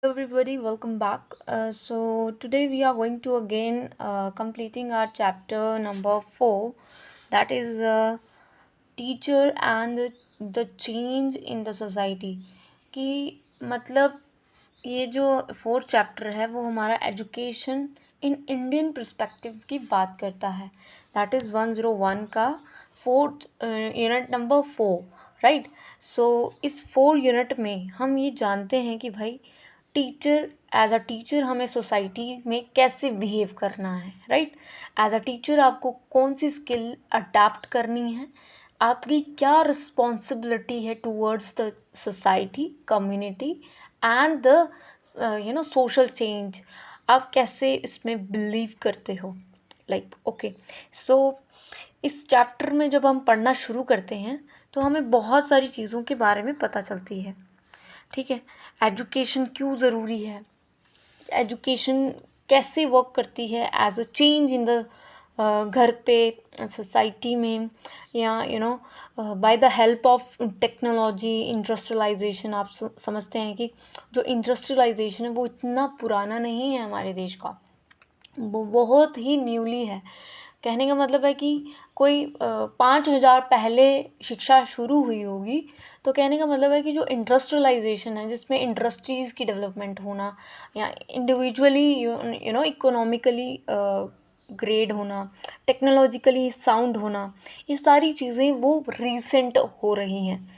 Hello everybody, welcome back. So today we are going to again completing our chapter number 4, that is teacher and the change in the society. कि मतलब ये जो fourth chapter है वो हमारा education in Indian perspective की बात करता है. दैट इज़ 101 का फोर्थ यूनिट नंबर 4, राइट. सो इस 4 यूनिट में हम ये जानते हैं कि भाई टीचर एज अ टीचर हमें सोसाइटी में कैसे बिहेव करना है, राइट. एज अ टीचर आपको कौन सी स्किल अडाप्ट करनी है, आपकी क्या रिस्पॉन्सिबिलिटी है towards the society, community and the social change, आप कैसे इसमें बिलीव करते हो. Like okay. सो इस चैप्टर में जब हम पढ़ना शुरू करते हैं तो हमें बहुत सारी चीज़ों के बारे में पता चलती है. ठीक है. एजुकेशन क्यों ज़रूरी है, एजुकेशन कैसे वर्क करती है as a change in the घर पे, सोसाइटी में, या by the help of technology, industrialization. आप समझते हैं कि जो इंडस्ट्रियलाइजेशन है वो इतना पुराना नहीं है हमारे देश का, वो बहुत ही न्यूली है. कहने का मतलब है कि कोई 5,000 पहले शिक्षा शुरू हुई होगी, तो कहने का मतलब है कि जो इंडस्ट्रियलाइजेशन है जिसमें इंडस्ट्रीज़ की डेवलपमेंट होना या इंडिविजुअली इकोनॉमिकली ग्रेड होना, टेक्नोलॉजिकली साउंड होना, ये सारी चीज़ें वो रीसेंट हो रही हैं.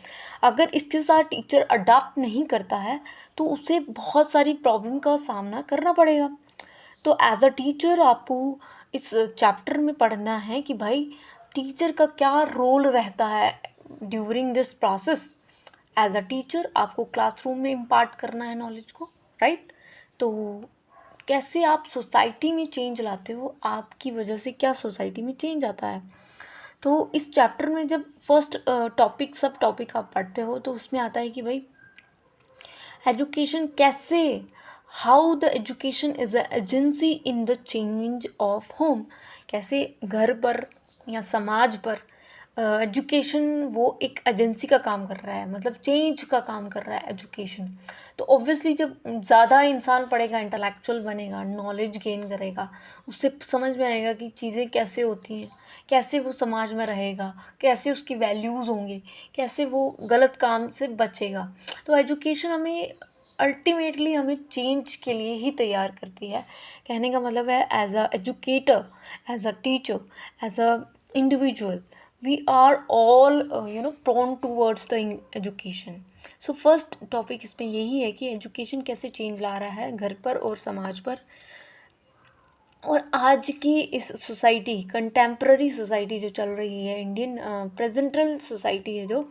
अगर इसके साथ टीचर अडाप्ट नहीं करता है तो उसे बहुत सारी प्रॉब्लम का सामना करना पड़ेगा. तो एज अ टीचर आपको इस चैप्टर में पढ़ना है कि भाई टीचर का क्या रोल रहता है during this process. As a teacher आपको क्लासरूम में इम्पार्ट करना है नॉलेज को, राइट. तो कैसे आप सोसाइटी में चेंज लाते हो, आपकी वजह से क्या सोसाइटी में चेंज आता है. तो इस चैप्टर में जब फर्स्ट टॉपिक सब टॉपिक आप पढ़ते हो तो उसमें आता है कि भाई एजुकेशन कैसे, how the education is a agency in the change of home. कैसे घर पर या समाज पर एजुकेशन वो एक एजेंसी का काम कर रहा है, मतलब चेंज का काम कर रहा है एजुकेशन. तो ऑब्वियसली जब ज़्यादा इंसान पढ़ेगा, इंटेलेक्चुअल बनेगा, नॉलेज गेन करेगा, उससे समझ में आएगा कि चीज़ें कैसे होती हैं, कैसे वो समाज में रहेगा, कैसे उसकी वैल्यूज़ होंगे, कैसे वो गलत काम से बचेगा. तो एजुकेशन हमें अल्टीमेटली हमें चेंज के लिए ही तैयार करती है. कहने का मतलब है as a educator, as a teacher, as a individual, we are all prone towards the education. So first topic इसमें यही है कि एजुकेशन कैसे चेंज ला रहा है घर पर और समाज पर. और आज की इस सोसाइटी, कंटेम्प्ररी सोसाइटी जो चल रही है, इंडियन प्रेजेंटल सोसाइटी है जो,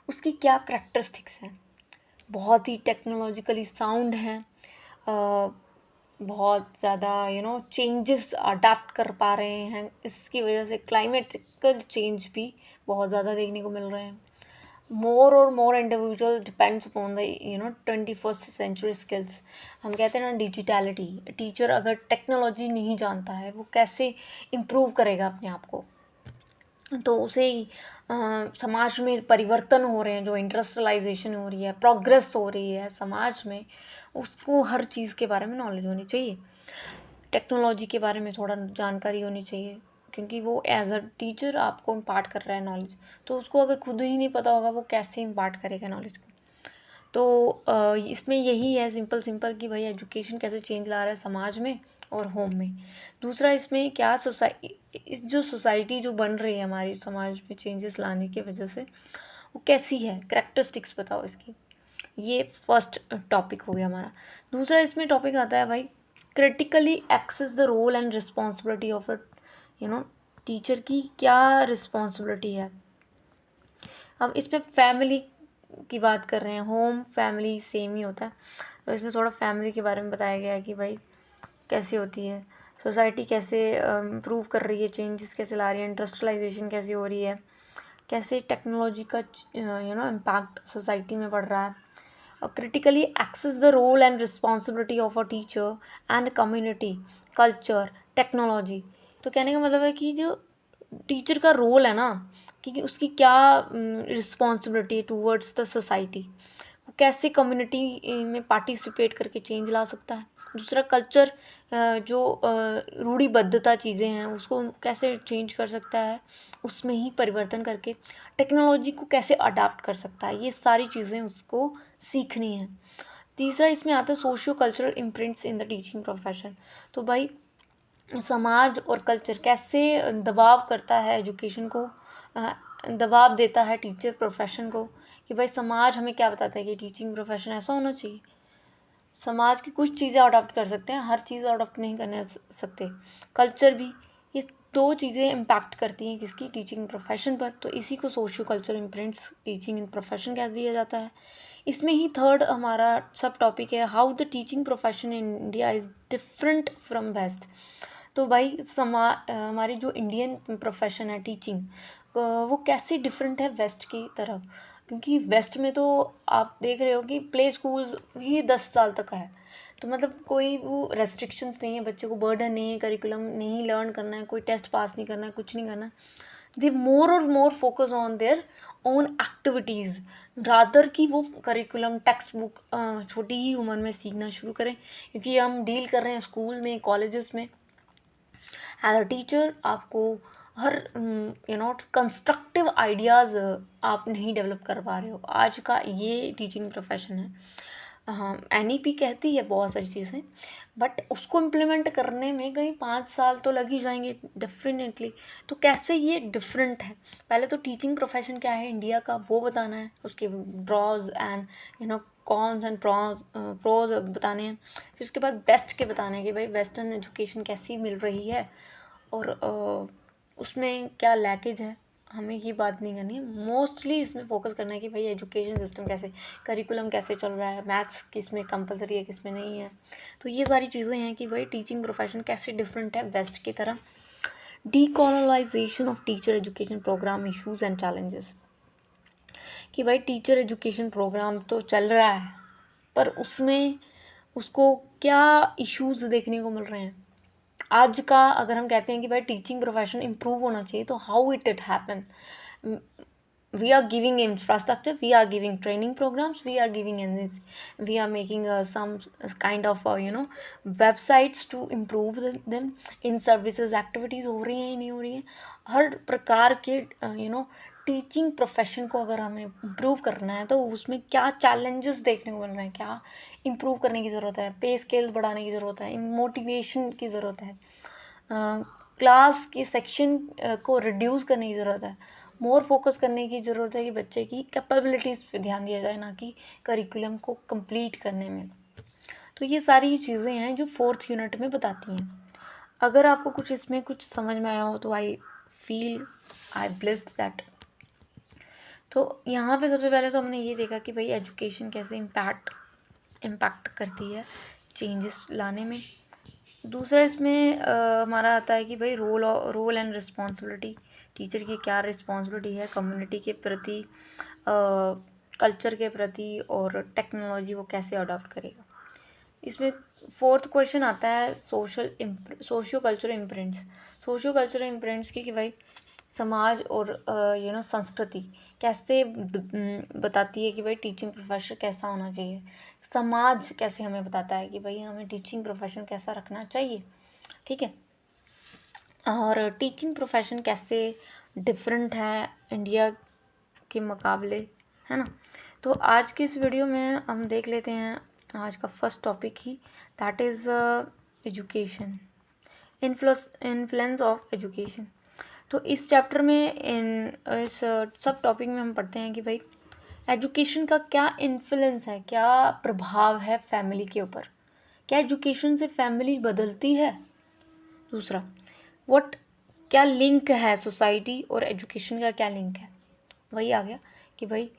उसकी क्या करैक्टरिस्टिक्स हैं. बहुत ही टेक्नोलॉजिकली साउंड हैं, बहुत ज़्यादा चेंजेस अडाप्ट कर पा रहे हैं. इसकी वजह से क्लाइमेटिकल चेंज भी बहुत ज़्यादा देखने को मिल रहे हैं. मोर और more individual depends upon the 21st century skills. हम कहते हैं ना डिजिटैलिटी. टीचर अगर टेक्नोलॉजी नहीं जानता है वो कैसे इम्प्रूव करेगा अपने आप को. तो उसे समाज में परिवर्तन हो रहे हैं, जो इंडस्ट्रियलाइजेशन हो रही है, प्रोग्रेस हो रही है समाज में, उसको हर चीज़ के बारे में नॉलेज होनी चाहिए. टेक्नोलॉजी के बारे में थोड़ा जानकारी होनी चाहिए, क्योंकि वो एज अ टीचर आपको इम्पार्ट कर रहा है नॉलेज. तो उसको अगर खुद ही नहीं पता होगा वो कैसे इम्पार्ट करेगा नॉलेज को. तो इसमें यही है सिंपल सिंपल कि भाई एजुकेशन कैसे चेंज ला रहा है समाज में और होम में. दूसरा इसमें क्या इस जो सोसाइटी जो बन रही है हमारी समाज में चेंजेस लाने की वजह से, वो कैसी है, करैक्टरिस्टिक्स बताओ इसकी. ये फर्स्ट टॉपिक हो गया हमारा. दूसरा इसमें टॉपिक आता है भाई critically access the role and responsibility of a teacher की क्या रिस्पॉन्सिबिलिटी है. अब इसमें फैमिली की बात कर रहे हैं, होम फैमिली सेम ही होता है. तो इसमें थोड़ा फैमिली के बारे में बताया गया है कि भाई कैसे होती है सोसाइटी, कैसे इम्प्रूव कर रही है, चेंजेस कैसे ला रही है, इंडस्ट्रियलाइजेशन कैसे हो रही है, कैसे टेक्नोलॉजी का इम्पैक्ट सोसाइटी में पड़ रहा है. और critically access the role and responsibility of a teacher and community, culture, technology. तो कहने का मतलब है कि जो टीचर का रोल है ना, कि उसकी क्या रिस्पॉन्सिबिलिटी टूवर्ड्स द सोसाइटी, वो कैसे कम्युनिटी में पार्टिसिपेट करके चेंज ला सकता है। दूसरा कल्चर, जो रूढ़िबद्धता चीज़ें हैं उसको कैसे चेंज कर सकता है, उसमें ही परिवर्तन करके टेक्नोलॉजी को कैसे अडाप्ट कर सकता है, ये सारी चीज़ें उसको सीखनी है। तीसरा इसमें आता है socio cultural imprints in the teaching profession. तो भाई समाज और कल्चर कैसे दबाव करता है एजुकेशन को, दबाव देता है टीचर प्रोफेशन को, कि भाई समाज हमें क्या बताता है कि टीचिंग प्रोफेशन ऐसा होना चाहिए। समाज की कुछ चीज़ें अडॉप्ट कर सकते हैं, हर चीज़ अडॉप्ट नहीं करने सकते। कल्चर भी, ये दो चीज़ें इम्पैक्ट करती हैं किसकी, टीचिंग प्रोफेशन पर। तो इसी को socio cultural imprints teaching in profession कह दिया जाता है। इसमें ही थर्ड हमारा सब टॉपिक है how the teaching profession in India is different from west. तो भाई हमारी जो इंडियन प्रोफेशन है टीचिंग, वो कैसे डिफरेंट है वेस्ट की तरफ। क्योंकि वेस्ट में तो आप देख रहे हो कि प्ले स्कूल ही 10 साल तक है, तो मतलब कोई वो रेस्ट्रिक्शंस नहीं है, बच्चे को बर्डन नहीं है, करिकुलम नहीं लर्न करना है, कोई टेस्ट पास नहीं करना है, कुछ नहीं करना। दे मोर और more focus on their own activities rather कि वो करिकुलम टेक्स्ट बुक छोटी ही उम्र में सीखना शुरू करें। क्योंकि हम डील कर रहे हैं स्कूल में, कॉलेजेस में। एज अ टीचर आपको हर कंस्ट्रक्टिव आइडियाज़ आप नहीं डेवलप कर पा रहे हो। आज का ये टीचिंग प्रोफेशन है। हाँ, NEP कहती है बहुत सारी चीज़ें, बट उसको इम्प्लीमेंट करने में कहीं 5 साल तो लग ही जाएंगे डेफिनेटली। तो कैसे ये डिफरेंट है, पहले तो टीचिंग प्रोफेशन क्या है इंडिया का वो बताना है, उसके draws and cons and pros बताने हैं। फिर उसके बाद बेस्ट के बताने हैं कि भाई वेस्टर्न एजुकेशन कैसी मिल रही है और उसमें क्या लैकेज है, हमें ये बात नहीं करनी है। मोस्टली इसमें फोकस करना है कि भाई एजुकेशन सिस्टम कैसे, करिकुलम कैसे चल रहा है, मैथ्स किस में कंपलसरी है किस में नहीं है। तो ये सारी चीज़ें हैं कि भाई टीचिंग प्रोफेशन कैसे डिफरेंट है वेस्ट की तरह। Decolonisation of teacher education programme issues and challenges, कि भाई टीचर एजुकेशन प्रोग्राम तो चल रहा है पर उसमें उसको क्या इश्यूज़ देखने को मिल रहे हैं। आज का अगर हम कहते हैं कि भाई टीचिंग प्रोफेशन इम्प्रूव होना चाहिए, तो how it happen, we are giving infrastructure, we are giving training programs, we are giving and we are making some kind of websites to improve them in services activities हो रही हैं नहीं हो रही हैं। हर प्रकार के टीचिंग प्रोफेशन को अगर हमें इम्प्रूव करना है तो उसमें क्या चैलेंजेस देखने को मिल रहे हैं, क्या इम्प्रूव करने की ज़रूरत है, पे स्केल्स बढ़ाने की ज़रूरत है, मोटिवेशन की ज़रूरत है, क्लास के सेक्शन को रिड्यूस करने की ज़रूरत है, मोर फोकस करने की ज़रूरत है कि बच्चे की कैपेबिलिटीज़ पे ध्यान दिया जाए, ना कि करिकुलम को कंप्लीट करने में। तो ये सारी चीज़ें हैं जो 4th यूनिट में बताती हैं। अगर आपको कुछ इसमें कुछ समझ में आया हो तो आई ब्लेस्ड दैट। तो यहाँ पे सबसे पहले तो हमने ये देखा कि भाई एजुकेशन कैसे इम्पैक्ट करती है चेंजेस लाने में। दूसरा इसमें हमारा आता है कि भाई रोल एंड रिस्पॉन्सिबिलिटी, टीचर की क्या रिस्पॉन्सिबिलिटी है कम्युनिटी के प्रति, कल्चर के प्रति, और टेक्नोलॉजी वो कैसे अडॉप्ट करेगा। इसमें 4th क्वेश्चन आता है socio cultural imprints. Socio cultural imprints की कि भाई समाज और संस्कृति कैसे बताती है कि भाई टीचिंग प्रोफेशन कैसा होना चाहिए। समाज कैसे हमें बताता है कि भाई हमें टीचिंग प्रोफेशन कैसा रखना चाहिए, ठीक है। और टीचिंग प्रोफेशन कैसे डिफरेंट है इंडिया के मुकाबले, है ना। तो आज की इस वीडियो में हम देख लेते हैं आज का first topic he, that is education, influence of education. तो इस चैप्टर में इस सब टॉपिक में हम पढ़ते हैं कि भाई एजुकेशन का क्या इन्फ्लुएंस है, क्या प्रभाव है फैमिली के ऊपर, क्या एजुकेशन से फैमिली बदलती है। दूसरा, क्या लिंक है सोसाइटी और एजुकेशन का, क्या लिंक है। वही आ गया कि भाई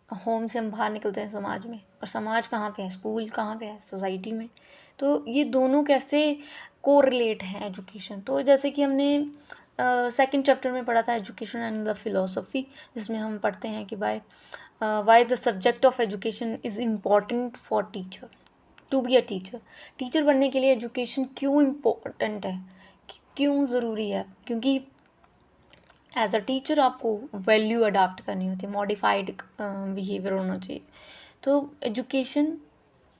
होम से हम बाहर निकलते हैं समाज में, और समाज कहाँ पे है, स्कूल कहाँ पे है, सोसाइटी में। तो ये दोनों कैसे कोरिलेट हैं एजुकेशन। तो जैसे कि हमने सेकंड चैप्टर में पढ़ा था एजुकेशन एंड द फिलोसफी, जिसमें हम पढ़ते हैं कि why the subject of education is important for teacher to be a teacher. Teacher बनने के लिए एजुकेशन क्यों इम्पोर्टेंट है, क्यों ज़रूरी है। क्योंकि एज अ टीचर आपको वैल्यू अडाप्ट करनी होती है, मॉडिफाइड बिहेवियर होना चाहिए। तो एजुकेशन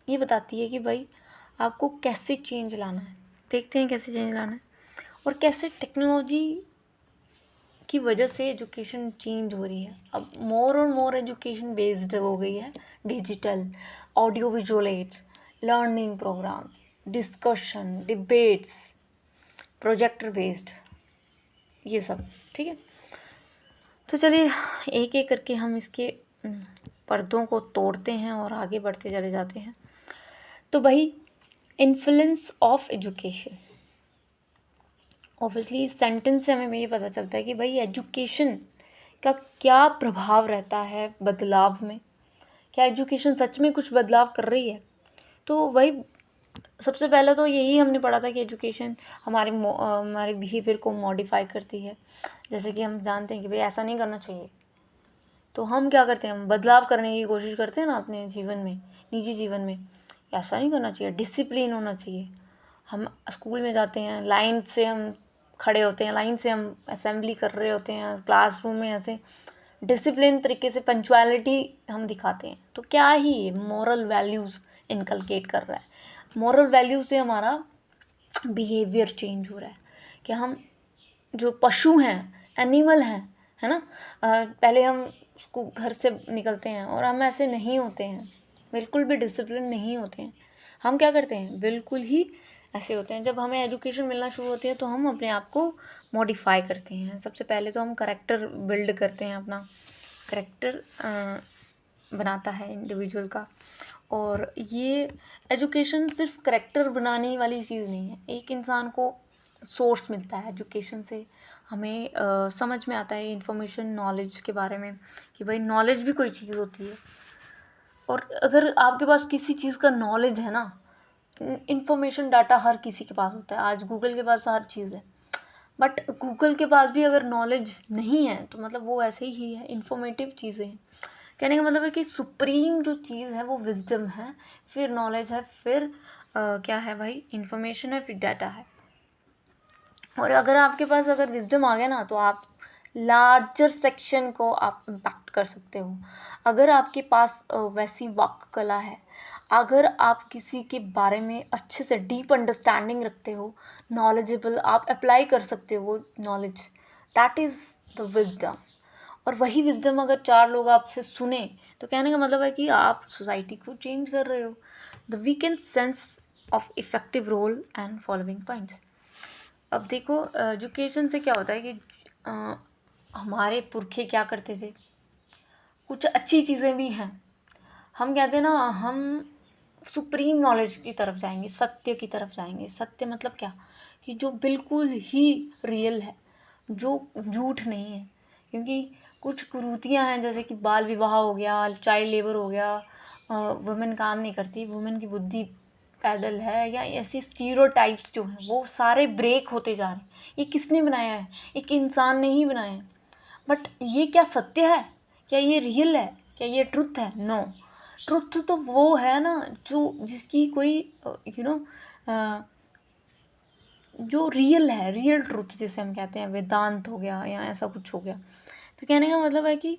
ये बताती है कि भाई आपको कैसे चेंज लाना है। देखते हैं कैसे चेंज लाना है और कैसे टेक्नोलॉजी की वजह से एजुकेशन चेंज हो रही है। अब मोर और मोर एजुकेशन बेस्ड हो गई है, digital, audio visual aids, learning programmes, discussion, debates, projector based, ये सब। ठीक है, तो चलिए एक एक करके हम इसके पर्दों को तोड़ते हैं और आगे बढ़ते चले जाते हैं। तो भाई इन्फ्लुएंस ऑफ एजुकेशन, ऑब्वियसली इस सेंटेंस से हमें ये पता चलता है कि भाई एजुकेशन का क्या प्रभाव रहता है बदलाव में। क्या एजुकेशन सच में कुछ बदलाव कर रही है? तो भाई सबसे पहले तो यही हमने पढ़ा था कि एजुकेशन हमारे बिहेवियर को मॉडिफाई करती है। जैसे कि हम जानते हैं कि भाई ऐसा नहीं करना चाहिए, तो हम क्या करते हैं, हम बदलाव करने की कोशिश करते हैं ना अपने जीवन में, निजी जीवन में। ऐसा नहीं करना चाहिए, डिसिप्लिन होना चाहिए। हम स्कूल में जाते हैं, लाइन से हम खड़े होते हैं, लाइन से हम असेंबली कर रहे होते हैं, क्लासरूम में ऐसे डिसिप्लिन तरीके से पंक्चुअलिटी हम दिखाते हैं। तो क्या ही मॉरल वैल्यूज़ इनकलकेट कर रहा है। मॉरल वैल्यूज से हमारा बिहेवियर चेंज हो रहा है कि हम जो पशु हैं, एनिमल हैं, है ना, पहले हम उसको घर से निकलते हैं और हम ऐसे नहीं होते हैं, बिल्कुल भी डिसिप्लिन नहीं होते हैं। हम क्या करते हैं, बिल्कुल ही ऐसे होते हैं। जब हमें एजुकेशन मिलना शुरू होती है तो हम अपने आप को मॉडिफाई करते हैं। सबसे पहले तो हम करेक्टर बिल्ड करते हैं, अपना करेक्टर बनाता है इंडिविजुअल का। और ये एजुकेशन सिर्फ करेक्टर बनाने वाली चीज़ नहीं है। एक इंसान को सोर्स मिलता है एजुकेशन से, हमें समझ में आता है इन्फॉर्मेशन, नॉलेज के बारे में कि भाई नॉलेज भी कोई चीज़ होती है। और अगर आपके पास किसी चीज़ का नॉलेज है ना, इन्फॉर्मेशन डाटा हर किसी के पास होता है। आज गूगल के पास हर चीज़ है, बट गूगल के पास भी अगर नॉलेज नहीं है तो मतलब वो ऐसे ही है, इन्फॉर्मेटिव चीज़ें हैं। कहने का मतलब है कि सुप्रीम जो चीज़ है वो विजडम है, फिर नॉलेज है, फिर क्या है भाई, इन्फॉर्मेशन है, फिर डाटा है। और अगर आपके पास अगर विजडम आ गया ना तो आप लार्जर सेक्शन को आप इम्पैक्ट कर सकते हो। अगर आपके पास वैसी वाक कला है, अगर आप किसी के बारे में अच्छे से डीप अंडरस्टैंडिंग रखते हो, नॉलेजेबल, आप अप्लाई कर सकते हो वो knowledge, that is the wisdom. और वही विजडम अगर 4 लोग आपसे सुने तो कहने का मतलब है कि आप सोसाइटी को चेंज कर रहे हो। The weekend sense of effective role and following points. अब देखो एजुकेशन से क्या होता है कि हमारे पुरखे क्या करते थे, कुछ अच्छी चीज़ें भी हैं। हम कहते हैं ना, हम सुप्रीम नॉलेज की तरफ जाएंगे, सत्य की तरफ जाएंगे। सत्य मतलब क्या, कि जो बिल्कुल ही रियल है, जो झूठ नहीं है। क्योंकि कुछ कुरीतियाँ हैं, जैसे कि बाल विवाह हो गया, चाइल्ड लेबर हो गया, वुमेन काम नहीं करती, वुमेन की बुद्धि पैदल है, या ऐसे स्टीरियोटाइप्स जो हैं वो सारे ब्रेक होते जा रहे हैं। ये किसने बनाया है? एक इंसान ने ही बनाया है। बट ये क्या सत्य है? क्या ये रियल है? क्या ये ट्रुथ है? नो। ट्रुथ तो वो है ना जो जिसकी कोई यू नो जो रियल है, रियल ट्रुथ जिसे हम कहते हैं, वेदांत हो गया या ऐसा कुछ हो गया। तो कहने का मतलब है कि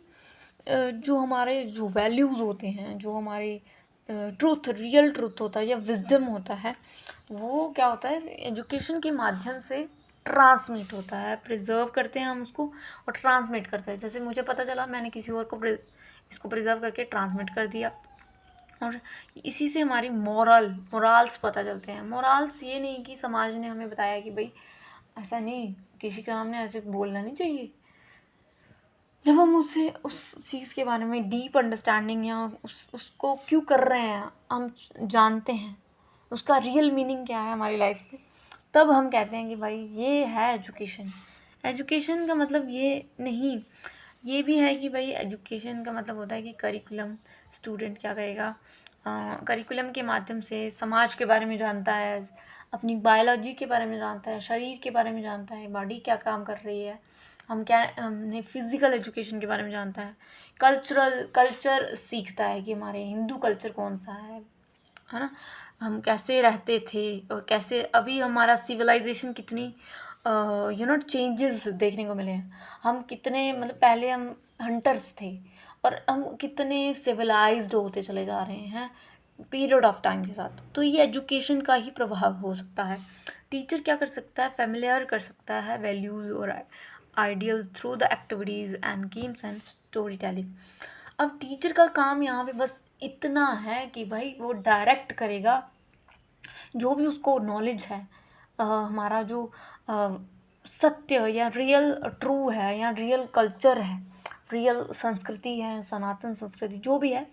जो हमारे जो वैल्यूज़ होते हैं, जो हमारे ट्रुथ, रियल ट्रुथ होता है या विजडम होता है, वो क्या होता है, एजुकेशन के माध्यम से ट्रांसमिट होता है। प्रिजर्व करते हैं हम उसको और ट्रांसमिट करते हैं। जैसे मुझे पता चला, मैंने किसी और को इसको प्रिजर्व करके ट्रांसमिट कर दिया, और इसी से हमारी मोराल्स पता चलते हैं। मोराल्स ये नहीं कि समाज ने हमें बताया कि भाई ऐसा नहीं, किसी के सामने ऐसे बोलना नहीं चाहिए। जब हम उसे उस चीज़ के बारे में डीप अंडरस्टैंडिंग या उसको क्यों कर रहे हैं हम जानते हैं, उसका रियल मीनिंग क्या है हमारी लाइफ में, तब हम कहते हैं कि भाई ये है एजुकेशन। एजुकेशन का मतलब ये नहीं, ये भी है कि भाई एजुकेशन का मतलब होता है कि करिकुलम, स्टूडेंट क्या करेगा, करिकुलम के माध्यम से समाज के बारे में जानता है, अपनी बायोलॉजी के बारे में जानता है, शरीर के बारे में जानता है, बॉडी क्या काम कर रही है, हमने फिज़िकल एजुकेशन के बारे में जानता है, कल्चर सीखता है कि हमारे हिंदू कल्चर कौन सा है ना, हम कैसे रहते थे और कैसे अभी हमारा सिविलाइजेशन कितनी चेंजेस देखने को मिले हैं। हम कितने मतलब पहले हम हंटर्स थे और हम कितने सिविलाइज्ड होते चले जा रहे हैं पीरियड ऑफ टाइम के साथ। तो ये एजुकेशन का ही प्रभाव हो सकता है। टीचर क्या कर सकता है, फेमिलियर कर सकता है वैल्यूज़ और ideal through the activities and games and story telling. अब टीचर का काम यहाँ पे बस इतना है कि भाई वो डायरेक्ट करेगा जो भी उसको नॉलेज है, हमारा जो सत्य या रियल ट्रू है या रियल कल्चर है, रियल संस्कृति है, सनातन संस्कृति जो भी है,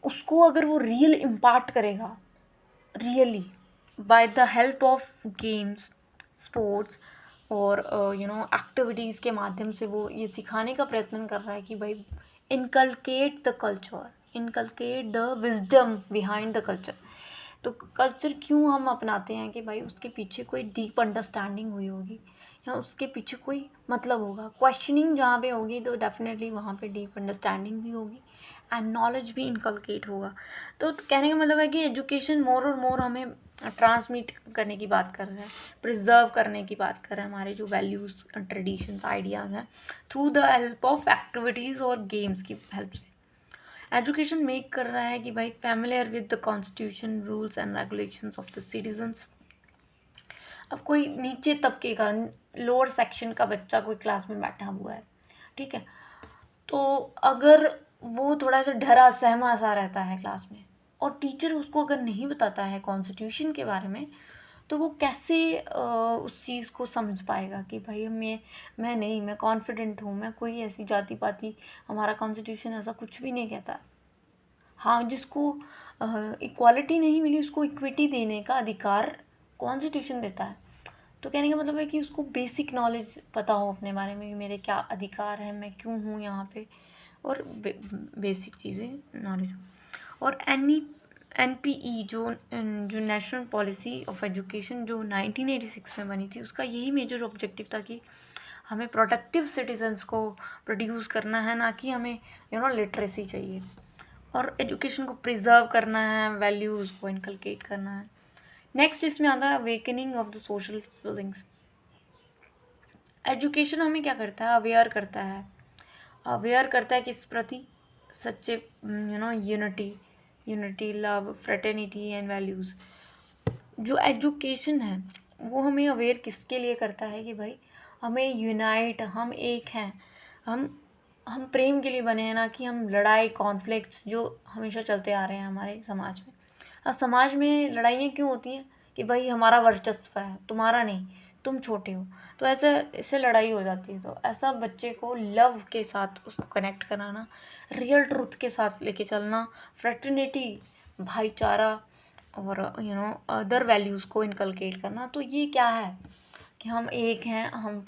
उसको अगर वो रियल इम्पार्ट करेगा really bye the help of games, sports और एक्टिविटीज़ के माध्यम से वो ये सिखाने का प्रयत्न कर रहा है कि भाई inculcate the culture, inculcate the wisdom behind the culture. तो कल्चर क्यों हम अपनाते हैं कि भाई उसके पीछे कोई डीप अंडरस्टैंडिंग हुई होगी या उसके पीछे कोई मतलब होगा। क्वेश्चनिंग जहाँ पे होगी तो डेफिनेटली वहाँ पे डीप अंडरस्टैंडिंग भी होगी एंड नॉलेज भी इनकलकेट होगा। तो कहने का मतलब है कि एजुकेशन मोर और मोर हमें ट्रांसमिट करने की बात कर रहा है, प्रिजर्व करने की बात कर रहा है हमारे जो वैल्यूज़, ट्रेडिशंस, आइडियाज़ हैं, through the help of activities और गेम्स की हेल्प से। एजुकेशन मेक कर रहा है कि भाई familiar with the constitution, rules and regulations of the citizens. अब कोई नीचे तबके का, लोअर सेक्शन का बच्चा कोई क्लास में बैठा हुआ है, ठीक है, तो अगर वो थोड़ा सा डरा सहमा सा रहता है क्लास में और टीचर उसको अगर नहीं बताता है कॉन्स्टिट्यूशन के बारे में, तो वो कैसे उस चीज़ को समझ पाएगा कि भाई मैं कॉन्फिडेंट हूँ, मैं कोई ऐसी जाति पाति, हमारा कॉन्स्टिट्यूशन ऐसा कुछ भी नहीं कहता। हाँ, जिसको इक्वालिटी नहीं मिली उसको इक्विटी देने का अधिकार कॉन्स्टिट्यूशन देता है। तो कहने का मतलब है कि उसको बेसिक नॉलेज पता हो अपने बारे में कि मेरे क्या अधिकार हैं, मैं क्यों हूँ यहाँ पे, और बेसिक चीज़ें नॉलेज हो। और NPE जो नेशनल पॉलिसी ऑफ एजुकेशन जो 1986 में बनी थी, उसका यही मेजर ऑब्जेक्टिव था कि हमें प्रोडक्टिव सिटीजन्स को प्रोड्यूस करना है, ना कि हमें लिटरेसी चाहिए। और एजुकेशन को प्रिजर्व करना है, वैल्यूज़ को इनकलकेट करना है। नेक्स्ट इसमें आता है awakening of the social feelings. Education हमें क्या करता है, अवेयर करता है किस प्रति, सच्चे unity, love, fraternity and values. जो एजुकेशन है वो हमें अवेयर किसके लिए करता है कि भाई हमें यूनाइट, हम एक हैं, हम प्रेम के लिए बने हैं, ना कि हम लड़ाई, कॉन्फ्लिक्ट्स जो हमेशा चलते आ रहे हैं हमारे समाज में। अब समाज में लड़ाइयाँ क्यों होती हैं कि भाई हमारा वर्चस्व है, तुम्हारा नहीं, तुम छोटे हो, तो ऐसे इससे लड़ाई हो जाती है। तो ऐसा बच्चे को लव के साथ उसको कनेक्ट कराना, रियल ट्रुथ के साथ लेके चलना, फ्रेटर्निटी, भाईचारा और अदर वैल्यूज़ को इनकलकेट करना। तो ये क्या है कि हम एक हैं, हम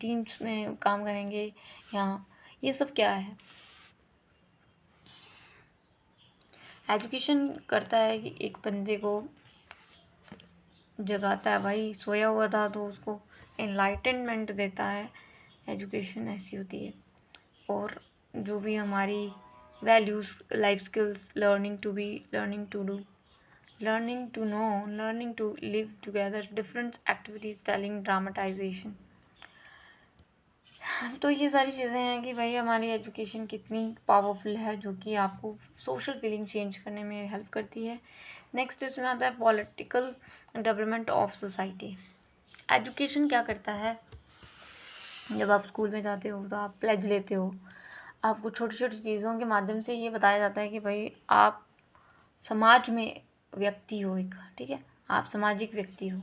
टीम्स में काम करेंगे, या ये सब क्या है। एजुकेशन करता है कि एक बंदे को जगाता है, भाई सोया हुआ था तो उसको एनलाइटनमेंट देता है। एजुकेशन ऐसी होती है। और जो भी हमारी values, life skills, learning to be, learning to do, learning to know, learning to live together, different activities, telling, dramatisation. तो ये सारी चीज़ें हैं कि भाई हमारी एजुकेशन कितनी पावरफुल है, जो कि आपको सोशल फीलिंग चेंज करने में हेल्प करती है। नेक्स्ट इसमें आता है political development of society. Education क्या करता है, जब आप स्कूल में जाते हो तो आप प्लेज लेते हो, आपको छोटी छोटी चीज़ों के माध्यम से ये बताया जाता है कि भाई आप समाज में व्यक्ति हो एक, ठीक है, आप सामाजिक व्यक्ति हो,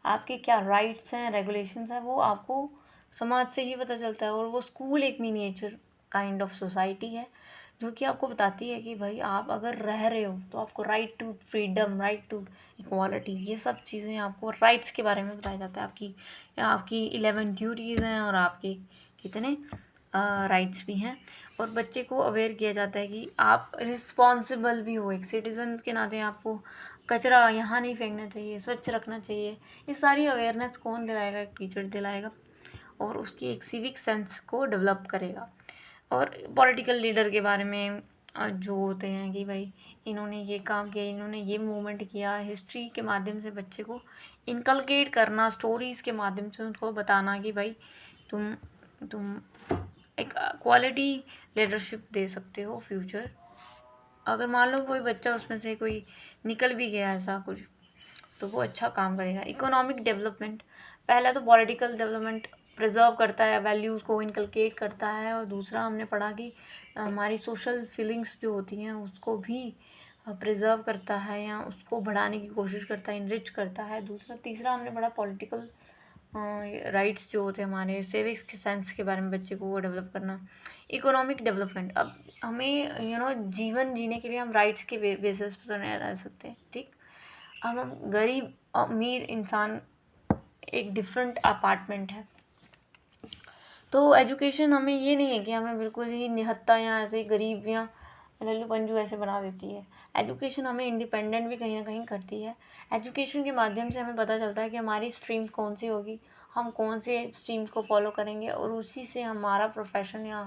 आपके क्या राइट्स हैं, रेगुलेशंस हैं, वो आपको समाज से ही पता चलता है। और वो स्कूल एक मिनिएचर काइंड ऑफ सोसाइटी है जो कि आपको बताती है कि भाई आप अगर रह रहे हो तो आपको right to freedom, right to equality, ये सब चीज़ें आपको राइट्स के बारे में बताया जाता है। आपकी 11 ड्यूटीज़ हैं और आपके कितने राइट्स भी हैं। और बच्चे को अवेयर किया जाता है कि आप रिस्पॉन्सिबल भी हो, एक सिटीज़न के नाते आपको कचरा यहाँ नहीं फेंकना चाहिए, स्वच्छ रखना चाहिए। ये सारी अवेयरनेस कौन दिलाएगा, एक टीचर दिलाएगा, और उसकी एक सिविक सेंस को डेवलप करेगा। और पॉलिटिकल लीडर के बारे में जो होते हैं कि भाई इन्होंने ये काम किया, इन्होंने ये मूवमेंट किया, हिस्ट्री के माध्यम से बच्चे को इनकलकेट करना, स्टोरीज़ के माध्यम से उनको बताना कि भाई तुम एक क्वालिटी लीडरशिप दे सकते हो फ्यूचर। अगर मान लो कोई बच्चा उसमें से कोई निकल भी गया ऐसा कुछ, तो वो अच्छा काम करेगा। इकोनॉमिक डेवलपमेंट, पहला तो पॉलिटिकल डेवलपमेंट प्रिजर्व करता है, वैल्यूज़ को इनकलकेट करता है, और दूसरा हमने पढ़ा कि हमारी सोशल फीलिंग्स जो होती हैं उसको भी प्रिजर्व करता है या उसको बढ़ाने की कोशिश करता है, इनरिच करता है। दूसरा तीसरा हमने पढ़ा पॉलिटिकल राइट्स जो होते हैं हमारे, सिविक्स के सेंस के बारे में बच्चे को वो डेवलप करना। इकोनॉमिक डेवलपमेंट, अब हमें जीवन जीने के लिए हम राइट्स के बेसिस पर तो नहीं रह सकते, ठीक। हम गरीब अमीर इंसान एक डिफरेंट अपार्टमेंट है। तो एजुकेशन हमें ये नहीं है कि हमें बिल्कुल ही निहत्ता या ऐसे गरीब या लल्लू पंजू ऐसे बना देती है। एजुकेशन हमें इंडिपेंडेंट भी कहीं ना कहीं करती है। एजुकेशन के माध्यम से हमें पता चलता है कि हमारी स्ट्रीम्स कौन सी होगी, हम कौन से स्ट्रीम्स को फॉलो करेंगे, और उसी से हमारा प्रोफेशन या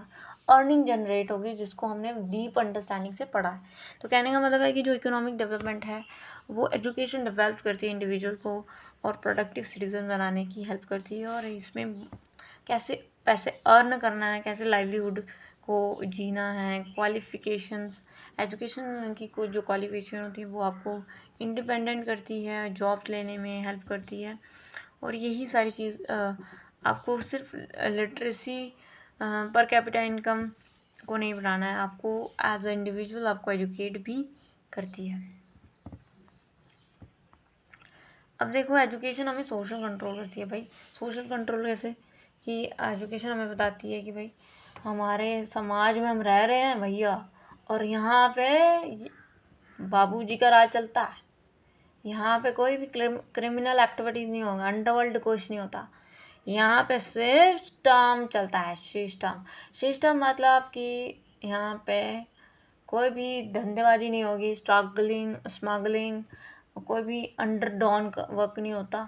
अर्निंग जनरेट होगी, जिसको हमने डीप अंडरस्टैंडिंग से पढ़ा है। तो कहने का मतलब है कि जो इकोनॉमिक डेवलपमेंट है वो एजुकेशन डेवलप करती है इंडिविजुअल को, और प्रोडक्टिव सिटीजन बनाने की हेल्प करती है। और इसमें कैसे पैसे अर्न करना है, कैसे लाइवलीहुड को जीना है, क्वालिफ़िकेशंस, एजुकेशन की कोई जो क्वालिफ़िकेशन होती है वो आपको इंडिपेंडेंट करती है, जॉब लेने में हेल्प करती है। और यही सारी चीज़ आपको सिर्फ लिटरेसी पर कैपिटा इनकम को नहीं बढ़ाना है, आपको एज अ इंडिविजुअल आपको एजुकेट भी करती है। अब देखो, एजुकेशन हमें सोशल कंट्रोल करती है भाई। सोशल कंट्रोल कैसे, कि एजुकेशन हमें बताती है कि भाई हमारे समाज में हम रह रहे हैं भैया, और यहाँ पे बाबूजी का राज चलता है। यहाँ पे कोई भी क्रिमिनल एक्टिविटीज़ नहीं होगा, अंडरवर्ल्ड कुछ नहीं होता। यहाँ पे सिस्टम चलता है, सिस्टम। सिस्टम मतलब कि यहाँ पे कोई भी धंधेबाजी नहीं होगी, स्मगलिंग, कोई भी अंडरडॉन का वर्क नहीं होता।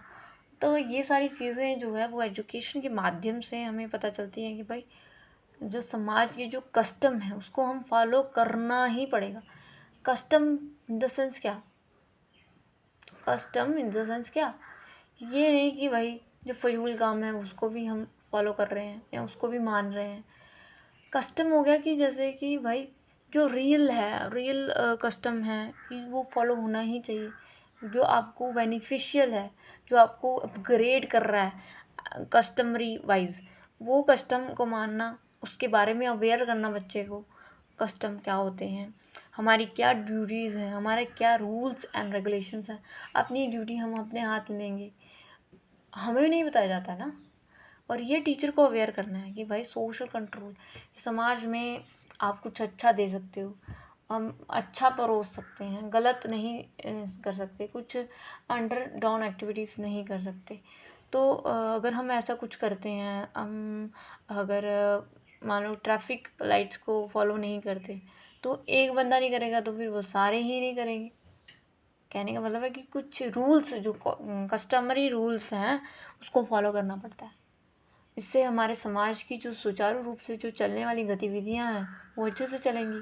तो ये सारी चीज़ें जो है वो एजुकेशन के माध्यम से हमें पता चलती हैं कि भाई जो समाज की जो कस्टम है उसको हम फॉलो करना ही पड़ेगा। कस्टम इन द सेंस क्या, कस्टम इन द सेंस क्या, ये नहीं कि भाई जो फजूल काम है उसको भी हम फॉलो कर रहे हैं या उसको भी मान रहे हैं। कस्टम हो गया कि जैसे कि भाई जो रियल कस्टम है कि वो फॉलो होना ही चाहिए, जो आपको बेनिफिशियल है, जो आपको अपग्रेड कर रहा है कस्टमरी वाइज, वो कस्टम को मानना, उसके बारे में अवेयर करना बच्चे को, कस्टम क्या होते हैं, हमारी क्या ड्यूटीज़ हैं, हमारे क्या रूल्स एंड रेगुलेशंस हैं। अपनी ड्यूटी हम अपने हाथ में लेंगे, हमें भी नहीं बताया जाता ना। और ये टीचर को अवेयर करना है कि भाई सोशल कंट्रोल, समाज में आप कुछ अच्छा दे सकते हो, हम अच्छा परोस सकते हैं, गलत नहीं कर सकते, कुछ अंडर डाउन एक्टिविटीज़ नहीं कर सकते। तो अगर हम ऐसा कुछ करते हैं, हम अगर मान लो ट्रैफिक लाइट्स को फॉलो नहीं करते, तो एक बंदा नहीं करेगा तो फिर वो सारे ही नहीं करेंगे। कहने का मतलब है कि कुछ रूल्स जो कस्टमरी रूल्स हैं उसको फॉलो करना पड़ता है। इससे हमारे समाज की जो सुचारू रूप से जो चलने वाली गतिविधियां हैं वो अच्छे से चलेंगी।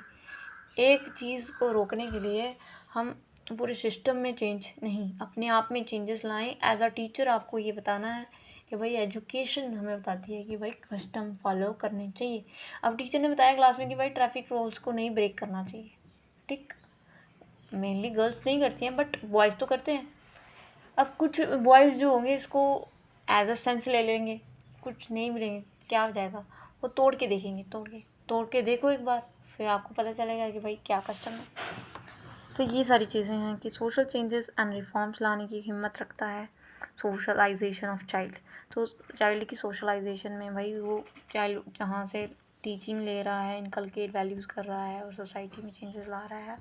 एक चीज़ को रोकने के लिए हम पूरे सिस्टम में चेंज नहीं, अपने आप में चेंजेस लाएं। एज अ टीचर आपको ये बताना है कि भाई एजुकेशन हमें बताती है कि भाई कस्टम फॉलो करने चाहिए। अब टीचर ने बताया क्लास में कि भाई ट्रैफिक रूल्स को नहीं ब्रेक करना चाहिए, ठीक। मेनली गर्ल्स नहीं करती हैं बट बॉयज़ तो करते हैं। अब कुछ बॉयज़ जो होंगे इसको एज अ सेंस ले लेंगे, कुछ नहीं मिलेंगे, क्या हो जाएगा, वो तोड़ के देखेंगे, तोड़ के देखो एक बार, फिर आपको पता चलेगा कि भाई क्या कस्टम है। तो ये सारी चीज़ें हैं कि सोशल चेंजेस एंड रिफॉर्म्स लाने की हिम्मत रखता है सोशलाइजेशन ऑफ चाइल्ड। तो चाइल्ड की सोशलाइजेशन में भाई वो चाइल्ड जहाँ से टीचिंग ले रहा है, इनकलकेट वैल्यूज़ कर रहा है और सोसाइटी में चेंजेस ला रहा है।